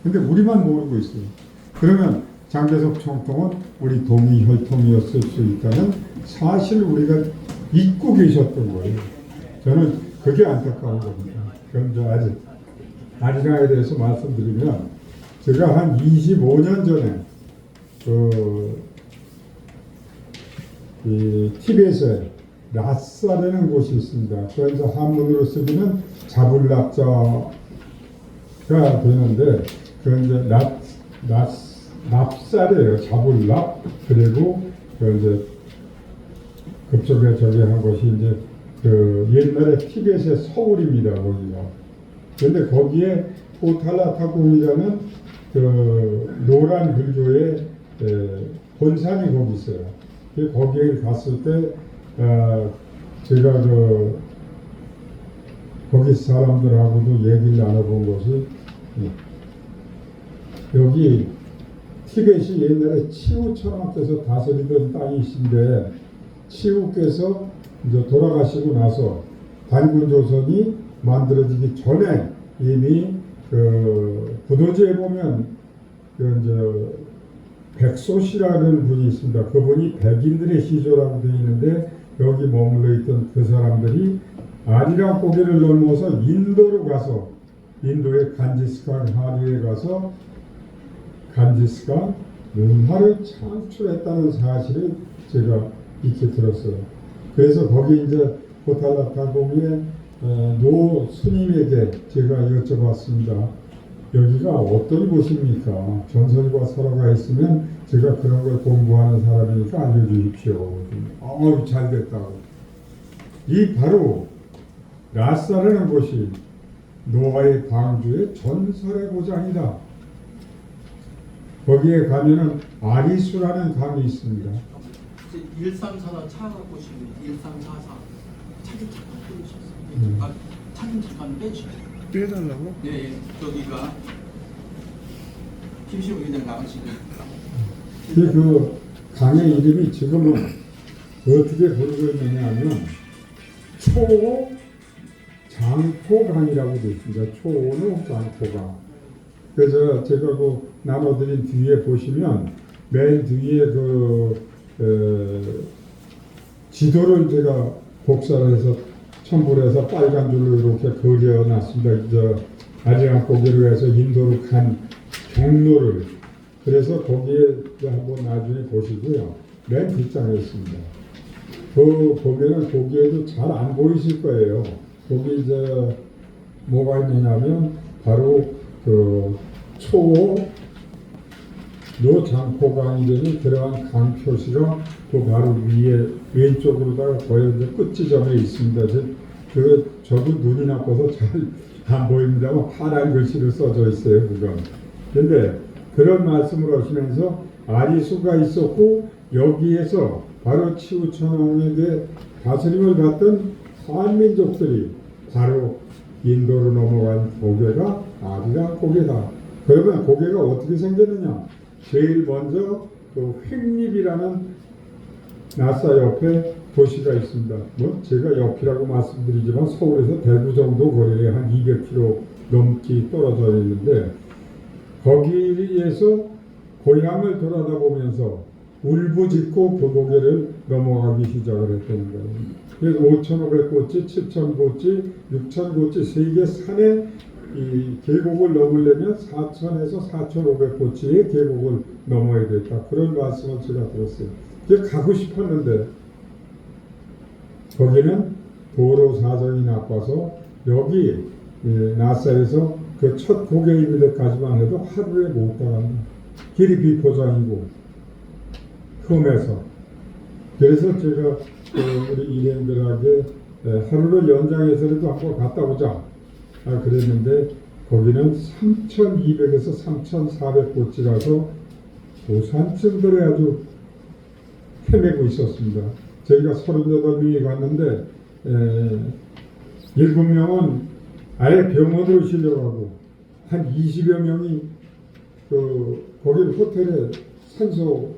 근데 우리만 모르고 있어요. 그러면 장개석 총통은 우리 동이혈통이었을 수 있다는 사실 우리가 잊고 계셨던 거예요. 저는 그게 안타까운 겁니다. 그럼 저 아리랑에 대해서 말씀드리면 제가 한 25년 전에 이 티벳에 라싸라는 곳이 있습니다. 그래서 한문으로 쓰기는 자불납자가 되는데 그건 이제 납살이에요. 자불납. 그리고 그 이제 그쪽에 저기 한 곳이 이제 그 옛날에 티벳의 서울입니다. 거기가. 그런데 거기에 포탈라타궁이라는 그 노란 불교의 본산이 거기 있어요. 거기에 갔을 때 제가 거기 사람들하고도 얘기를 나눠본 것이 여기 티벳이 옛날에 치우처럼께서 다스리던 땅이신데 치우께서 이제 돌아가시고 나서 단군조선이 만들어지기 전에 이미 그 부도지에 보면 그 이제 백소씨라는 분이 있습니다. 그분이 백인들의 시조라고 되어 있는데 여기 머물러 있던 그 사람들이 아리랑 고개를 넘어서 인도로 가서 인도의 간지스강 하류에 가서 간지스강 문화를 창출했다는 사실을 제가 익히 들었어요. 그래서 거기 이제 포탈라타궁의 노 스님에게 제가 여쭤봤습니다. 여기가 어떤 곳입니까? 전설과 설화가 있으면 제가 그런 걸 공부하는 사람이니까 알려주십시오. 잘 됐다고. 이 바로 라싸라는 곳이 노아의 방주의 전설의 고장이다. 거기에 가면은 아리수라는 강이 있습니다. 1344 차 보시면 1344 차좀 잠깐 빼주셨어요. 차좀 잠깐 빼주세요. 빼달라고? 네, 저기가 김시호 위원장 나가시고. 그 강의 이름이 지금은 어떻게 부르고 있느냐 하면 초장포강이라고 되어 있습니다. 초장포강. 그래서 제가 그 나눠드린 뒤에 보시면 맨 뒤에 지도를 제가 복사를 해서 첨부를 해서 빨간 줄로 이렇게 그려놨습니다. 이제 아리랑 고개로 해서 인도로 간 경로를. 그래서 거기에 한번 나중에 보시고요. 맨 뒷장에 있습니다. 그 보면은 거기에도 잘 안 보이실 거예요. 거기 이제 뭐가 있느냐면 바로 그 노장포강이 되는 그러한 강 표시가 그 바로 위에 왼쪽으로다가 거의 이제 끝지점에 있습니다. 저도 눈이 나빠서 잘 안 보입니다만 파란 글씨로 써져 있어요. 그건. 그런데 그런 말씀을 하시면서 아리수가 있었고 여기에서 바로 치우천왕에게 다스림을 받던 한민족들이 바로 인도로 넘어간 고개가 아리랑 고개다. 그러면 고개가 어떻게 생겼느냐? 제일 먼저 그 횡립이라는 나사 옆에 도시가 있습니다. 뭐 제가 옆이라고 말씀드리지만 서울에서 대구 정도 거리에 한 200km 넘게 떨어져 있는데 거기에서 고향을 돌아다 보면서 울부짖고 그 고개를 넘어가기 시작을 했다는 거예요. 그래서 5,500고지, 7,000고지, 6,000고지 세 개 산의 이 계곡을 넘으려면 4,000에서 4,500고지의 계곡을 넘어야 됐다. 그런 말씀을 제가 들었어요. 이제 가고 싶었는데 거기는 도로 사정이 나빠서 여기 나사에서 그 첫 고개 있는 데까지만 해도 하루에 못 가간다. 길이 비포장이고 험해서. 그래서 제가 우리 일행들에게 하루를 연장해서라도 한번 갔다 오자 그랬는데 거기는 3,200에서 3,400고지라서 고산층들에 아주 헤매고 있었습니다. 저희가 38명이 갔는데 7명은 아예 병원으로 실려가고 한 20여 명이 거기 호텔에 산소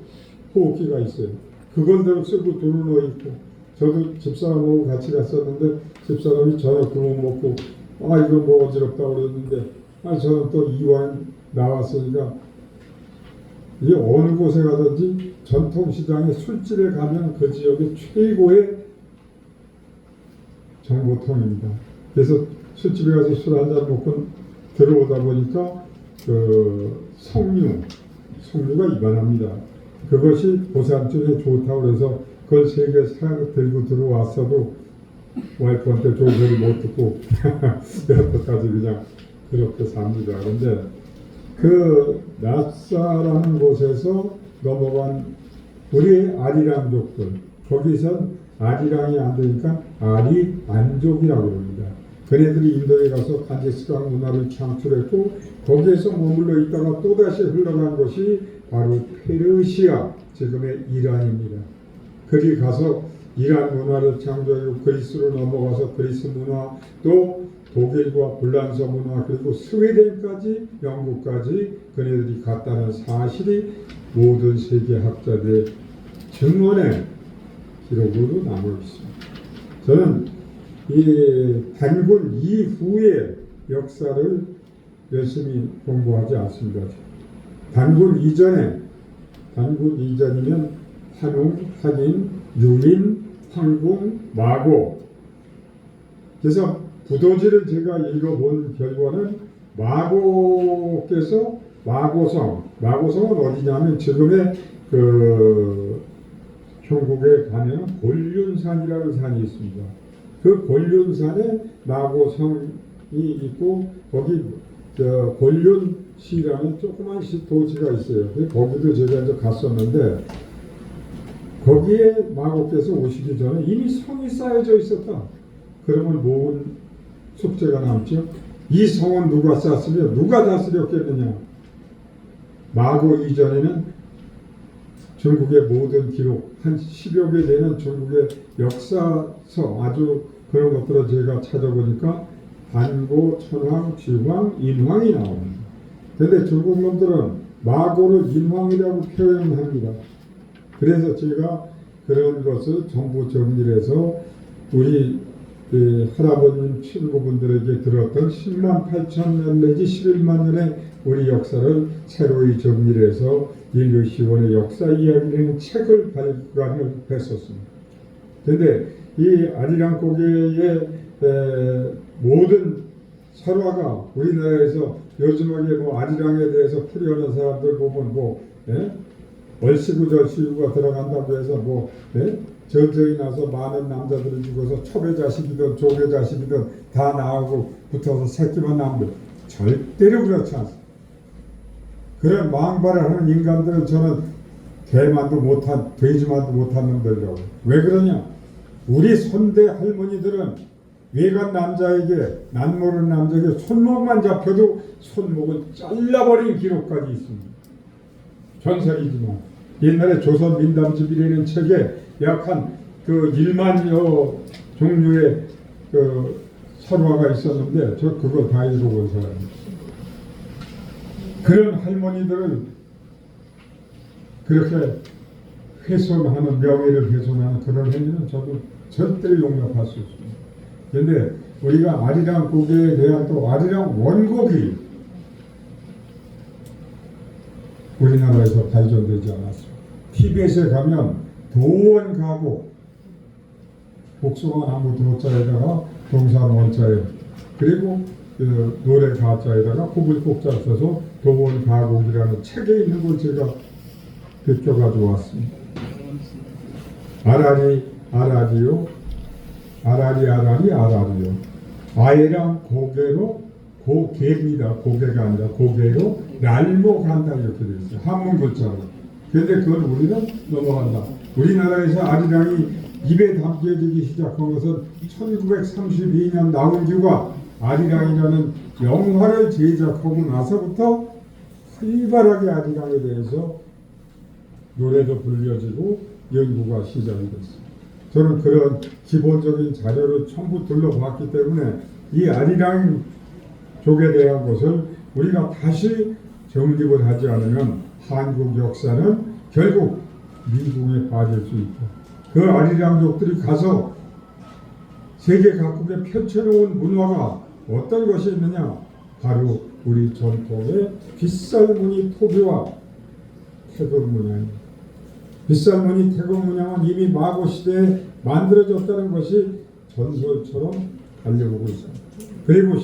호흡기가 있어요. 그건대로 쓰고 들어누워 있고 저도 집사람하고 같이 갔었는데 집사람이 저녁 그거 먹고 이거 뭐 어지럽다고 그랬는데 저는 또 이왕 나왔으니까 이 어느 곳에 가든지 전통시장에 술집에 가면 그 지역의 최고의 정보통입니다. 그래서 술집에 가서 술 한잔 먹고 들어오다 보니까 그 석류가 이만합니다. 그것이 고산 쪽에 좋다고 그래서 그걸 3개 들고 들어왔어도 와이프한테 좋은 소리 못 듣고 여태까지 그냥 그렇게 삽니다. 그런데 그 나사라는 곳에서 넘어간 우리 아리랑족들, 거기선 아리랑이 안 되니까 아리안족이라고 합니다. 그네들이 인도에 가서 간제스강 문화를 창출했고 거기에서 머물러 있다가 또다시 흘러간 것이 바로 페르시아, 지금의 이란입니다. 거기 가서 이란 문화를 창조하고 그리스로 넘어가서 그리스 문화, 또 독일과 불란서 문화, 그리고 스웨덴까지 영국까지 그네들이 갔다는 사실이 모든 세계 학자들의 증언의 기록으로 남아 있습니다. 저는 이 단군 이후의 역사를 열심히 공부하지 않습니다. 단군 이전이면 한웅, 한인, 유인, 황궁, 마고. 그래서 부도지를 제가 읽어본 결과는 마고께서 마고성은 어디냐면 지금의 그 중국에 가면 곤륜산이라는 산이 있습니다. 그 곤륜산에 마고성이 있고 거기 곤륜시라는 조그만 도시가 있어요. 거기도 제가 이제 갔었는데 거기에 마고께서 오시기 전에 이미 성이 쌓여져 있었다. 그러면 모은 숙제가 남죠. 이 성은 누가 쌓았으며 누가 다스렸겠느냐. 마고 이전에는 중국의 모든 기록, 한 10여 개 되는 중국의 역사서 아주 그런 것들을 제가 찾아보니까 단고, 천황, 지황, 인황이 나옵니다. 그런데 중국 놈들은 마고를 인황이라고 표현합니다. 그래서 제가 그런 것을 전부 정리를 해서 우리 할아버님 친구분들에게 들었던 10만 8천 년 내지 11만 년의 우리 역사를 새로이 정리를 해서 인류시원의 역사 이야기라는 책을 발간을 했었습니다. 그런데 이 아리랑 고개의 모든 설화가 우리나라에서 요즘하게 뭐 아리랑에 대해서 풀이하는 사람들 보면 얼씨구절씨구가 들어간다고 해서 전쟁이 나서 많은 남자들이 죽어서 첩의 자식이든 족의 자식이든 다 나오고 붙어서 새끼만 남들, 절대로 그렇지 않습니다. 그런 망발을 하는 인간들은 저는 개만도 못한, 돼지만도 못한 놈들이라고. 왜 그러냐? 우리 선대 할머니들은 외간 남자에게, 난 모르는 남자에게 손목만 잡혀도 손목을 잘라버린 기록까지 있습니다. 전설이지만 옛날에 조선 민담집이라는 책에 약 한 그 1만여 종류의 그 설화가 있었는데 저 그걸 다 읽어본 사람입니다. 그런 할머니들을 그렇게 훼손하는, 명예를 훼손하는 그런 행위는 저도 절대로 용납할 수 없습니다. 그런데 우리가 아리랑 고개에 대한 또 아리랑 원곡이 우리나라에서 발전되지 않았습니다. 티벳에 가면 도원 가곡, 복숭아 나무 도자에다가 동산 원자에, 그리고 그 노래 가자에다가 호불 꼭자 써서 도원 가곡이라는 책에 있는 걸 제가 베껴가지고 왔습니다. 아라리요. 아예랑 고개로, 고개입니다. 고개가 아니라 고개로 날모 간다 이렇게 되어 있어요. 한문 글자로. 그런데 그걸 우리는 넘어간다. 우리나라에서 아리랑이 입에 담겨지기 시작한 것은 1932년 나훈규가 아리랑이라는 영화를 제작하고 나서부터 활발하게 아리랑에 대해서 노래도 불려지고 연구가 시작이 됐습니다. 저는 그런 기본적인 자료를 전부 둘러봤기 때문에 이 아리랑 족에 대한 것을 우리가 다시 정립을 하지 않으면 한국 역사는 결국 미궁에 빠질 수 있다. 그 아리랑족들이 가서 세계 각국에 펼쳐놓은 문화가 어떤 것이 있느냐? 바로 우리 전통의 빗살무늬 토비와 태극문양입니다. 빗살무늬 태극문양은 이미 마고 시대에 만들어졌다는 것이 전설처럼 알려오고 있습니다. 그리고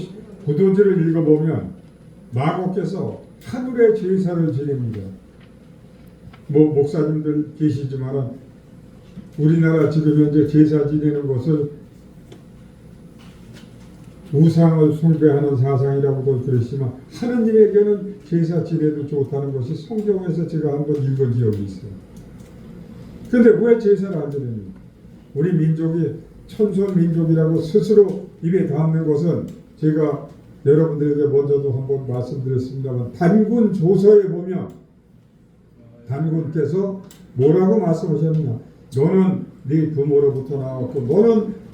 구도지를 읽어보면 마고께서 하늘의 제사를 지냅니다. 목사님들 계시지만 우리나라 지금 현재 제사 지내는 것을 우상을 숭배하는 사상이라고도 그랬지만 하느님에게는 제사 지내도 좋다는 것이 성경에서 제가 한번 읽은 기억이 있어요. 그런데 왜 제사를 안 지냅니까? 우리 민족이 천선 민족이라고 스스로 입에 담는 것은 제가 여러분들에게 먼저도 한번 말씀드렸습니다만 단군 조서에 보면 단군께서 뭐라고 말씀하셨느냐, 너는 네 부모로부터 나왔고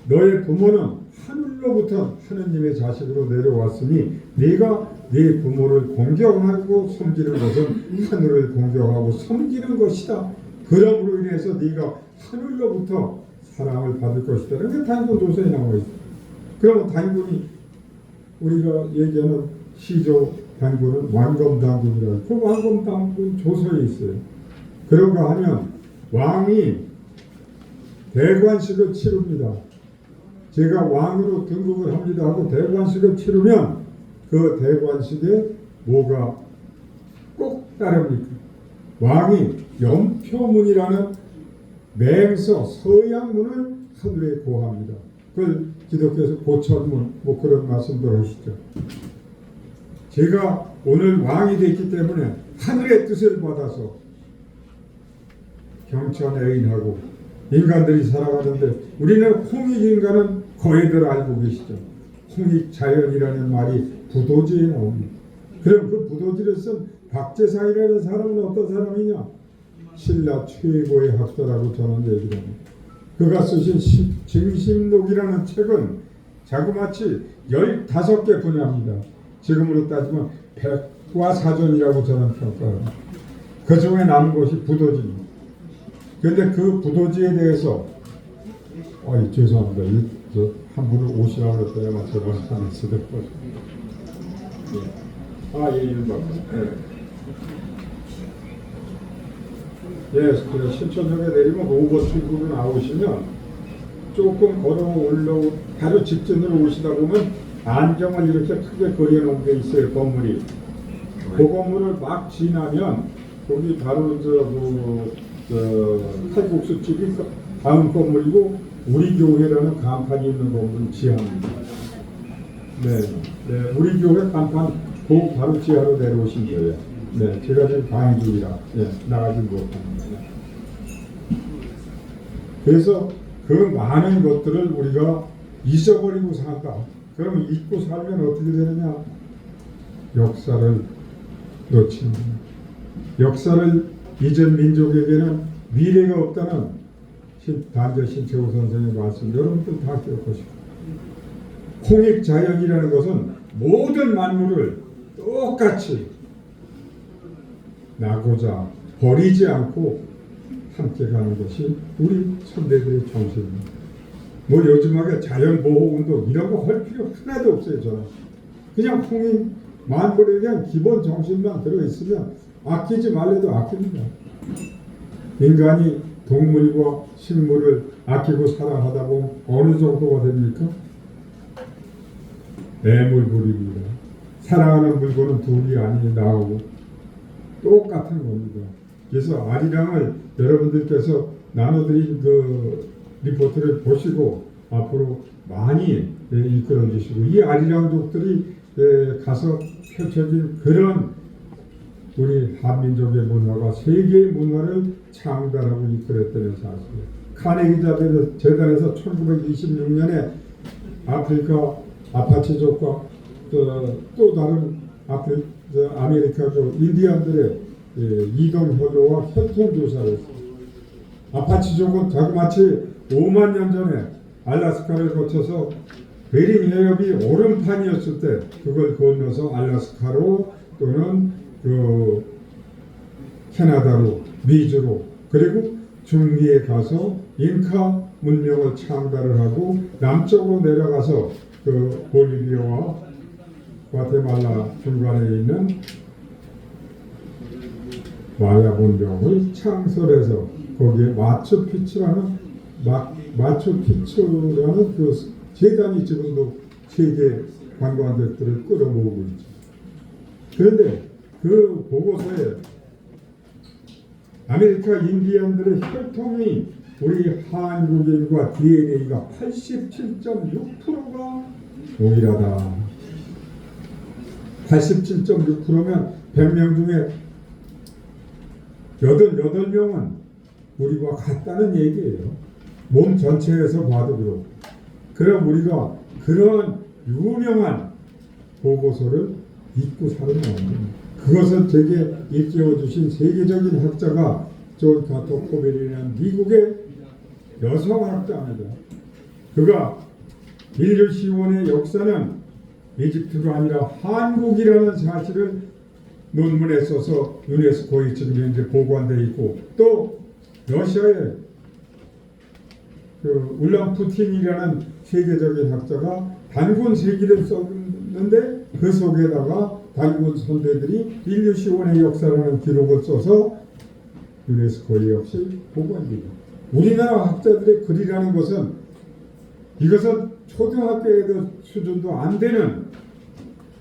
너의 부모는 하늘로부터 하느님의 자식으로 내려왔으니 네가 네 부모를 공경하고 섬기는 것은 하늘을 공경하고 섬기는 것이다. 그러므로 인해서 네가 하늘로부터 사랑을 받을 것이다. 이렇게 단군 조서에 나와 있어요. 그러면 단군이 우리가 얘기하는 시조 단군은 완검단군이라고, 그 완검단군 조서에 있어요. 그런가 하면 왕이 대관식을 치릅니다. 제가 왕으로 등극을 합니다 하고 대관식을 치르면 그 대관식에 뭐가 꼭 따릅니까? 왕이 연표문이라는 맹서 서양문을 하늘에 고합니다. 그걸 기독교에서 고천문 그런 말씀도 하시죠. 제가 오늘 왕이 됐기 때문에 하늘의 뜻을 받아서 경천애인하고 인간들이 살아가는데 우리는 홍익인간은 거의들 알고 계시죠. 홍익자연이라는 말이 부도지에 나옵니다. 그럼 그 부도지를 쓴 박재상이라는 사람은 어떤 사람이냐? 신라 최고의 학자라고 저는 얘기를 합니다. 그가 쓰신 증심록이라는 책은 자그마치 15개 분야입니다. 지금으로 따지면 백과사전이라고 저는 평가합니다. 그 중에 남은 것이 부도지입니다. 그런데 그 부도지에 대해서 죄송합니다. 한 분을 오시라고 했더니만 저번에 안 쓰더라고요. 그래 신촌역에 내리면 5번 출구로 나오시면 조금 걸어 올라 바로 직전으로 오시다 보면 안경을 이렇게 크게 그려놓은 게 있어요. 건물이. 그 건물을 막 지나면 거기 바로 칼국수집이 다음 건물이고 우리 교회라는 간판이 있는 건물 지하입니다. 네, 우리 교회 간판 그 바로 지하로 내려오신 거예요. 네, 제가 지금 강의 중이라 나가지 못합니다. 그래서 그 많은 것들을 우리가 잊어버리고 산다. 그럼 잊고 살면 어떻게 되느냐? 역사를 놓치는 거예요. 역사를 잊은 민족에게는 미래가 없다는 단재 신채호 선생의 말씀 여러분들 다 기억하시고, 홍익자연이라는 것은 모든 만물을 똑같이 나고자 버리지 않고 함께 가는 것이 우리 선대들의 정신입니다. 요즘하게 자연보호운동 이런 거 할 필요 하나도 없어요. 저는 그냥 홍익 만물에 대한 기본 정신만 들어있으면 아끼지 말래도 아낍니다. 인간이 동물과 식물을 아끼고 사랑하다 보면 어느 정도가 됩니까? 애물부림입니다. 사랑하는 물건은 둘이 아니 나오고 똑같은 겁니다. 그래서 아리랑을 여러분들께서 나눠드린 그 리포트를 보시고 앞으로 많이 이끌어 주시고, 이 아리랑족들이 가서 펼쳐진 그런 우리 한민족의 문화가 세계의 문화를 창달하고 이끌었다는 사실이에요. 카네기 재단에서 1926년에 아프리카 아파치족과 또 다른 아메리카족 인디언들의 이동 현로와 혈통 조사를 했습니다. 아파치족은 자그마치 5만 년 전에 알래스카를 거쳐서 베링 해협이 얼음판이었을 때 그걸 건너서 알래스카로 또는 그 캐나다로, 미주로, 그리고 중미에 가서 잉카 문명을 창달을 하고 남쪽으로 내려가서 그 볼리비아와 과테말라 중간에 있는 마야 본경을 창설해서 거기에 마추픽추라는 그 재단이 지금도 세계 관광객들을 끌어모으고 있죠. 그런데 그 보고서에 아메리카 인디언들의 혈통이 우리 한국인과 DNA가 87.6%가 동일하다. 87.6%면 100명 중에 88명은 우리와 같다는 얘기예요. 몸 전체에서 봐도 그렇고. 그럼 우리가 그런 유명한 보고서를 잊고 살으면 안 됩니다. 그것을 제게 일깨워 주신 세계적인 학자가 존 카터 코벨이라는 미국의 여성학자입니다. 그가 인류 시원의 역사는 이집트가 아니라 한국이라는 사실을 논문에 써서 유네스코에 지금 현재 보관되어 있고, 또 러시아의 그 울람푸틴이라는 세계적인 학자가 단군 세기를 썼는데 그 속에다가 단군 선대들이 인류 시원의 역사라는 기록을 써서 유네스코에 역시 보관됩니다. 우리나라 학자들의 글이라는 것은 이것은 초등학교에도 수준도 안 되는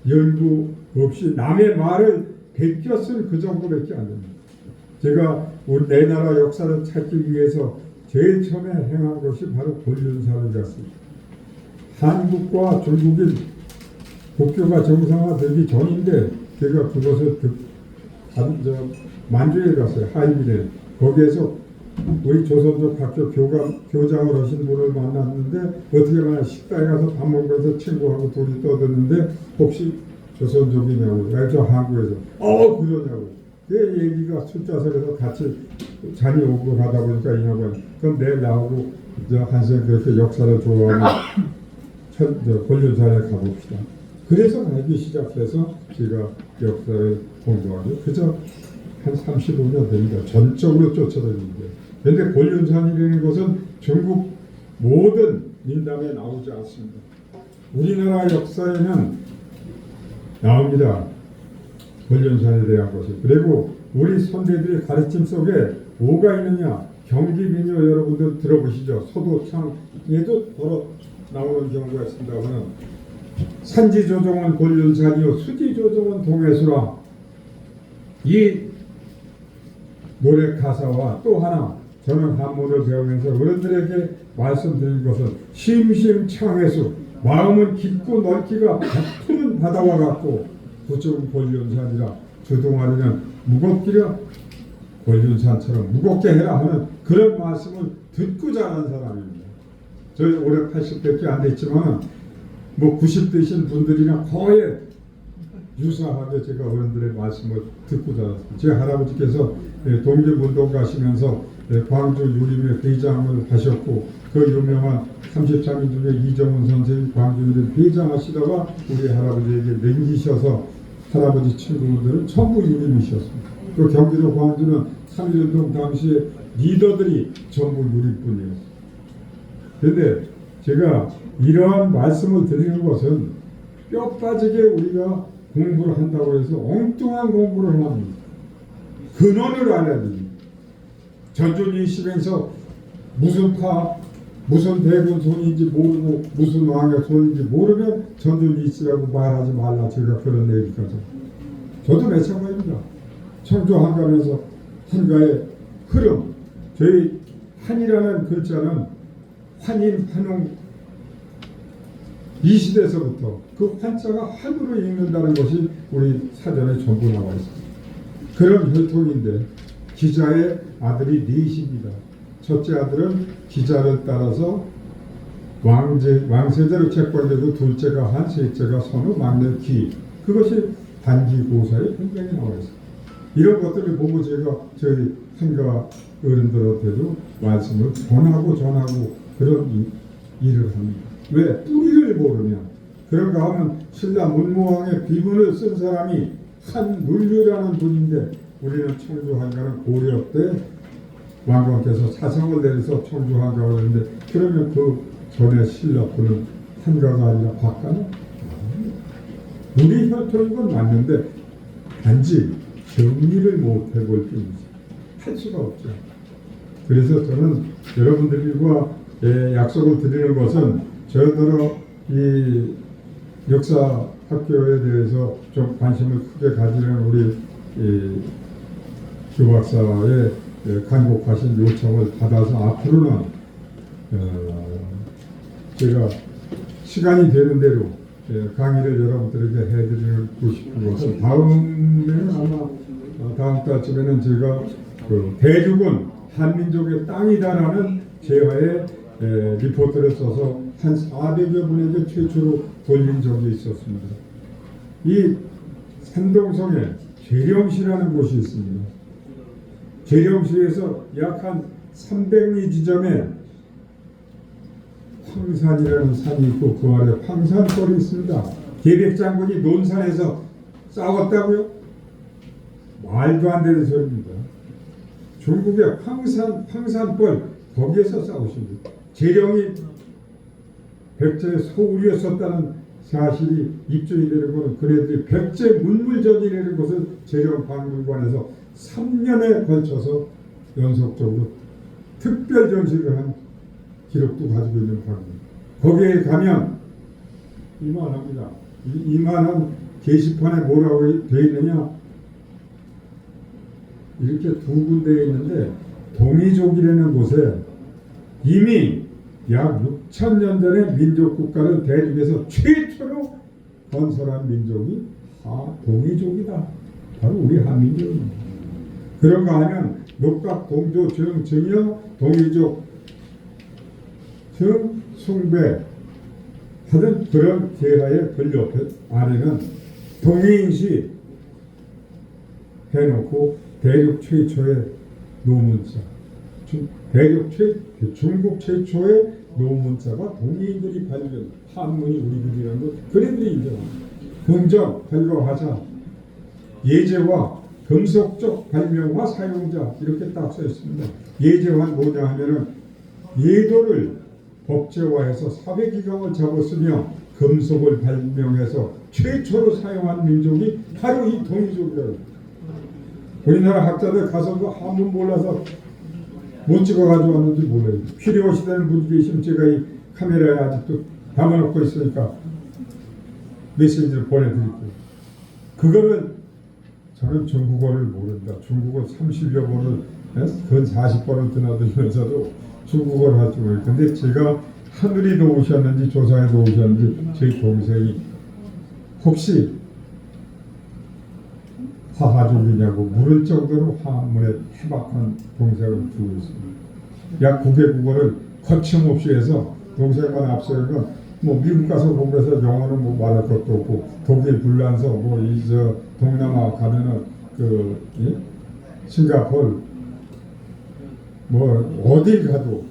연구 없이 남의 말을 베껴 쓴 그 정도밖에 안 됩니다. 제가 우리 내 나라 역사를 찾기 위해서 제일 처음에 행한 것이 바로 곤륜사를 갔습니다. 한국과 중국이 국교가 정상화되기 전인데 제가 그것을 만주에 갔어요. 하이빈에. 거기에서 우리 조선족 학교 교장을 하신 분을 만났는데 어떻게 하나 식당에 가서 밥 먹으면서 친구하고 둘이 떠드는데 혹시 조선족이냐고. 저 한국에서. 그러냐고. 그 얘기가 숫자설에서 같이 잔이 오고 가다 보니까 이 양반 그럼 내일 나오고 한생 그렇게 역사를 좋아하는 곤륜산에 가봅시다. 그래서 가기 시작해서 제가 역사를 공부하고 그저 한 35년 됩니다. 전적으로 쫓아다니는데. 그런데 곤륜산이라는 것은 중국 모든 민담에 나오지 않습니다. 우리나라 역사에는 나옵니다. 곤륜산에 대한 것이. 그리고 우리 선배들의 가르침 속에 뭐가 있느냐. 경기민요 여러분들 들어보시죠. 소도창에도 더러 나오는 경우가 있습니다만 산지조정은 곤륜산이요 수지조정은 동해수라. 이 노래 가사와 또 하나 저는 한문을 배우면서 어른들에게 말씀드린 것은 심심창해수 마음은 깊고 넓기가 푸른 바다와 같고 부쩍은 곤륜산이라 주동아리는 무겁기라 곤륜산처럼 무겁게 해라 하는 그런 말씀을 듣고 자란 사람입니다. 저희 올해 80대밖에 안 됐지만 뭐 90대신 분들이나 거의 유사하게 제가 어른들의 말씀을 듣고 자랐습니다. 제 할아버지께서 독립운동 가시면서 광주 유림의 회장을 하셨고 그 유명한 33인 중에 이정훈 선생이 광주 유림 회장하시다가 우리 할아버지에게 남기셔서 할아버지 친구들은 전부 유림이셨습니다. 또 경기도 광주는 3.1운동 당시에 리더들이 전부 유림뿐이었습니다. 그런데 제가 이러한 말씀을 드리는 것은 뼈 빠지게 우리가 공부를 한다고 해서 엉뚱한 공부를 합니다. 근원을 알아야 됩니다. 전조일심에서 무슨 대군 손인지 모르고 무슨 왕의 손인지 모르면 전조일시라고 말하지 말라. 제가 그런 얘기까지. 저도 마찬가지입니다. 청주 한가면서 한가의 흐름. 저희 한이라는 글자는 환인, 환웅 이 시대에서부터 그 환자가 한으로 읽는다는 것이 우리 사전에 전부 나와 있습니다. 그런 혈통인데 기자의 아들이 넷입니다. 첫째 아들은 기자를 따라서 왕세자로 책권되고 둘째가 한, 셋째가 선우, 막내 기. 그것이 단기고사에 굉장히 나와 있습니다. 이런 것들을 보고 제가 저희 한가 어른들한테도 말씀을 전하고 그런 일을 합니다. 왜? 뿌리를 모르면. 그런가 하면 신라 문무왕의 비문을 쓴 사람이 한문류라는 분인데 우리는 청주 한가는 고려 때 왕건께서 사성을 내려서 청주 한가를 했는데 그러면 그 전에 신라 분은 한가가 아니라 박가는 우리 혈통인 건 맞는데 단지 정리를 못 해볼 뿐이지 할 수가 없죠. 그래서 저는 여러분들과 약속을 드리는 것은 저더러 이 역사 학교에 대해서 좀 관심을 크게 가지는 우리 조 박사의 간곡하신 요청을 받아서 앞으로는 제가 시간이 되는 대로 강의를 여러분들에게 해드리고 싶은 것은 다음에는 아마 다음 달쯤에는 제가 그 대륙은 한민족의 땅이다라는 제화의 리포트를 써서 한 400여 분에게 최초로 돌린 적이 있었습니다. 이 산동성에 재령시라는 곳이 있습니다. 재령시에서 약 한 300리 지점에 황산이라는 산이 있고 그 아래 황산벌이 있습니다. 계백장군이 논산에서 싸웠다고요? 말도 안 되는 소리입니다. 중국의 황산벌 거기에서 싸우십니다. 재령이 백제의 소울이었었다는 사실이 입증이 되는 것은 그네들이 백제 문물전이라는 것을 재령박물관에서 3년에 걸쳐서 연속적으로 특별 전시를 한 기록도 가지고 있는 박물. 거기에 가면 이만합니다. 이만한 게시판에 뭐라고 되어 있느냐? 이렇게 두 군데에 있는데 동이족이라는 곳에 이미 약 6,000년 전에 민족국가를 대륙에서 최초로 건설한 민족이 동이족이다. 바로 우리 한민족입니다. 그런가 하면 녹각 동조 증여 동이족 증 숭배 하던 그런 계하의 권력 아래는 동이인시 해놓고 대륙 최초의 노문자 중국 최초의 노문자가 동이인들이 발견 한문이 우리 글이라는 것 그네들이 인정합니다. 긍정 발과하자 예제와 금속적 발명화 사용자 이렇게 딱 써 있습니다. 예제화는 뭐냐 하면은 예도를 법제화해서 사회기강을 잡았으며 금속을 발명해서 최초로 사용한 민족이 바로 이 동이족이라고. 우리나라 학자들 가서도 한문 몰라서 못 찍어가지고 왔는지 몰라요. 필요하시다는 분이 계시면 제가 이 카메라에 아직도 담아놓고 있으니까 메시지를 보내드릴게요. 그거는 저는 중국어를 모른다. 중국어 30여 번을 근 40번을 드나들면서도 중국어를 할 줄 모르겠는데 근데 제가 하늘이 도우셨는지 조상이 도우셨는지 제 동생이 혹시 화하족이냐고 물을 정도로 한문에 해박한 동생을 두고 있습니다. 약 9개 국어를 거침없이 해서 동생만 앞서면 뭐 미국 가서 공부해서 영어는 뭐 말할 것도 없고 독일 불란서 뭐 이 저 동남아 가면은 싱가포르 뭐 어딜 가도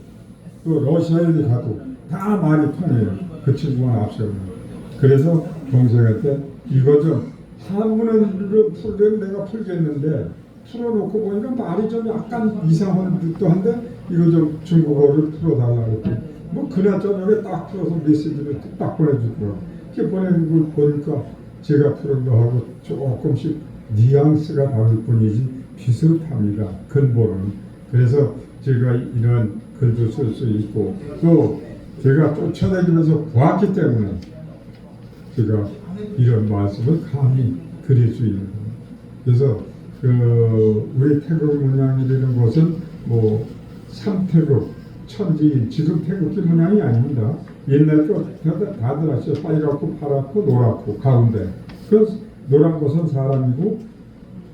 또 러시아에 가도 다 말이 통해요. 그 친구만 앞서면. 그래서 동생한테 이거 좀 한문을 풀려면 내가 풀겠는데 풀어놓고 보니까 말이 좀 약간 이상한 듯도 한데 이거 좀 중국어를 풀어달라고 했더니 뭐 그날 저녁에 딱 풀어서 메시지를 딱 보내주더라고요. 이렇게 보내는 걸 보니까 제가 푸른 거하고 조금씩 뉘앙스가 다를 뿐이지 비슷합니다. 근본은. 그래서 제가 이런 글도 쓸 수 있고 또 제가 쫓아다니면서 보았기 때문에 제가 이런 말씀을 감히 드릴 수 있는 겁니다. 그래서 우리 태국 문양이라는 것은 뭐 삼태국, 천지인, 지금 태국기 문양이 아닙니다. 옛날 거 다들 아시죠? 빨갛고 파랗고 노랗고 가운데 그 노란 것은 사람이고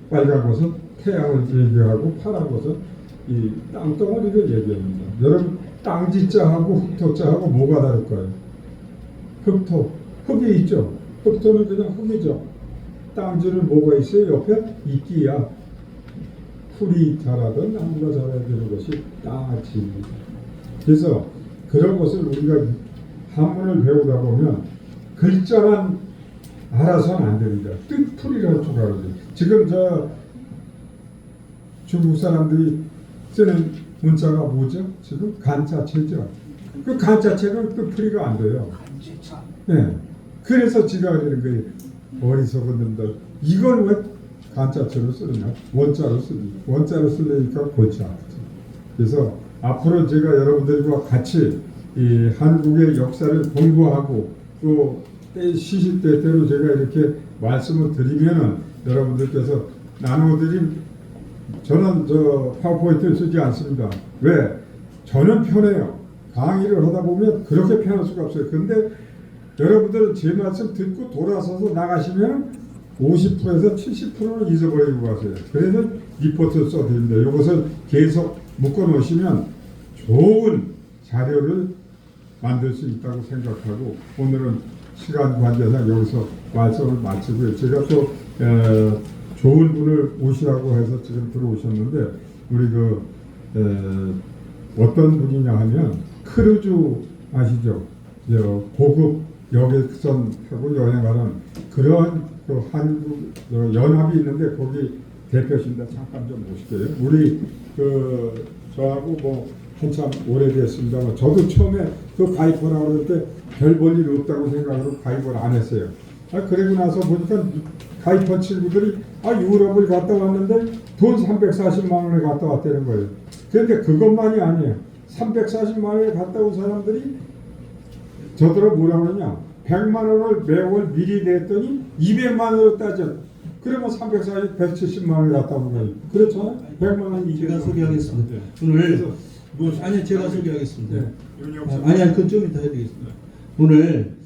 빨간 것은 태양을 얘기하고 파란 것은 이 땅덩어리를 얘기합니다. 여러분 땅지자하고 흙토자하고 뭐가 다를까요? 흙토, 흙이 있죠. 흙토는 그냥 흙이죠. 땅지는 뭐가 있어요? 옆에 이끼야. 풀이 자라든 나무가 자라야 되는 것이 땅지입니다. 그래서 그런 것을 우리가 한문을 배우다 보면 글자만 알아서는 안 됩니다. 뜻풀이라는 줄 알아야 돼요. 지금 저 중국 사람들이 쓰는 문자가 뭐죠? 지금 간자체죠. 그 간자체는 뜻풀이가 안 돼요. 네. 그래서 제가 그러는 거예요. 어리석은 놈들. 이걸 왜 간자체로 쓰느냐? 원자로 쓰니. 원자로 쓰려니까 골치 아프죠. 그래서 앞으로 제가 여러분들과 같이 이 한국의 역사를 공부하고 또 시시때때로 제가 이렇게 말씀을 드리면은 여러분들께서 나누어드린 저는 파워포인트를 쓰지 않습니다. 왜? 저는 편해요. 강의를 하다 보면 그렇게 편할 수가 없어요. 근데 여러분들은 제 말씀 듣고 돌아서서 나가시면 50%에서 70%는 잊어버리고 가세요. 그래서 리포트를 써드립니다. 이것을 계속 묶어 놓으시면 좋은 자료를 만들 수 있다고 생각하고 오늘은 시간 관계상 여기서 말씀을 마치고요. 제가 또 좋은 분을 모시라고 해서 지금 들어오셨는데 우리 어떤 분이냐 하면 크루즈 아시죠? 고급 여객선 타고 여행하는 그런 한국 연합이 있는데 거기 대표십니다. 잠깐 좀 모실게요. 우리 저하고 뭐 한참 오래됐습니다만 저도 처음에 가입하라고 그럴 때 별 볼 일 없다고 생각으로 가입을 안 했어요. 그리고 나서 보니까 가입한 친구들이 유럽을 갔다 왔는데 돈 340만 원을 갔다 왔다는 거예요. 그런데 그것만이 아니에요. 340만 원을 갔다 온 사람들이 저더러 뭐라 그러냐 100만 원을 매월 미리 냈더니 200만 원을 따져. 그러면 170만 원을 갔다 온 거예요. 그렇잖아요. 100만 원 제가 소개하겠습니다. 네. 오늘 아니 제가 소개하겠습니다. 네. 아니 그건 좀 이따 해드리겠습니다. 오늘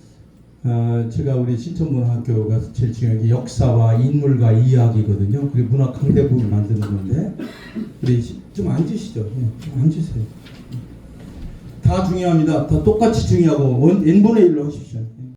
제가 우리 신천문화학교가 제일 중요한 게 역사와 인물과 이야기거든요. 그리고 문화 강대국을 만드는 건데 우리 좀 앉으시죠. 좀 앉으세요. 다 중요합니다. 다 똑같이 중요하고 n분의 1로 하십시오.